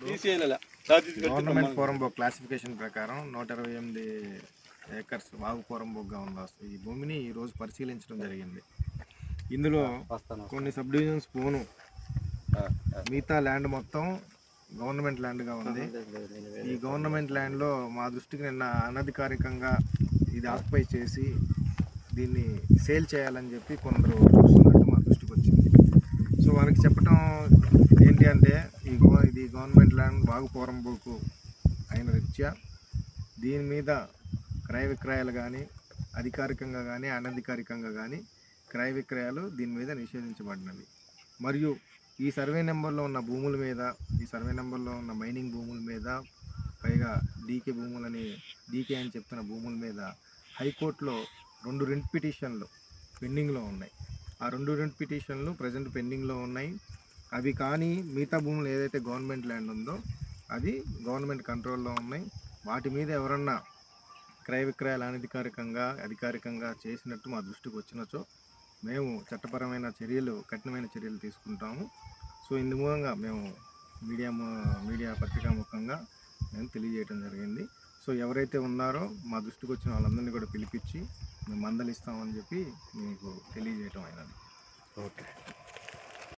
Government poramboke classification ప్రకారం 128 acres వాగు పోరంబోక్గా ఉంది. ఈ భూమిని ఈరోజు పరిశీలించడం జరిగింది. ఇందులో కొన్ని సబ్ డివిజన్స్ పోను, మిగతా ల్యాండ్ మొత్తం గవర్నమెంట్ ల్యాండ్గా ఉంది. ఈ గవర్నమెంట్ ల్యాండ్లో మా దృష్టికి నిన్న అనధికారికంగా ఇది ఆక్యుపై చేసి దీన్ని సేల్ చేయాలని చెప్పి కొందరు చూస్తున్నట్టు మా దృష్టికి వచ్చింది. సో వాళ్ళకి చెప్పడం ఏంటి అంటే ఇది గవర్నమెంట్ ల్యాండ్ వాగు పోరంబోకు అయిన రీత్యా దీని మీద క్రయ విక్రయాలు కానీ అధికారికంగా కానీ అనధికారికంగా కానీ క్రయ విక్రయాలు దీని మీద నిషేధించబడినవి. మరియు ఈ సర్వే నెంబర్లో ఉన్న భూముల మీద, ఈ సర్వే నెంబర్లో ఉన్న మైనింగ్ భూముల మీద, పైగా డీకే అని చెప్తున్న భూముల మీద హైకోర్టులో 2 రింట్ పిటిషన్లు పెండింగ్లో ఉన్నాయి. ఆ 2 రింట్ పిటిషన్లు ప్రజెంట్ పెండింగ్లో ఉన్నాయి. అవి కానీ మిగతా భూములు ఏదైతే గవర్నమెంట్ ల్యాండ్ ఉందో అది గవర్నమెంట్ కంట్రోల్లో ఉన్నాయి. వాటి మీద ఎవరన్నా క్రయ విక్రయాలు అనధికారికంగా అధికారికంగా చేసినట్టు మా దృష్టికి వచ్చినచో మేము చట్టపరమైన కఠినమైన చర్యలు తీసుకుంటాము. సో ఇందు మూలంగా మేము మీడియా పత్రికా ముఖంగా మేము తెలియజేయడం జరిగింది. సో ఎవరైతే ఉన్నారో మా దృష్టికి వచ్చిన వాళ్ళందరినీ కూడా పిలిపించి మేము మందలిస్తామని చెప్పి మీకు తెలియజేయటం అయినది. ఓకే.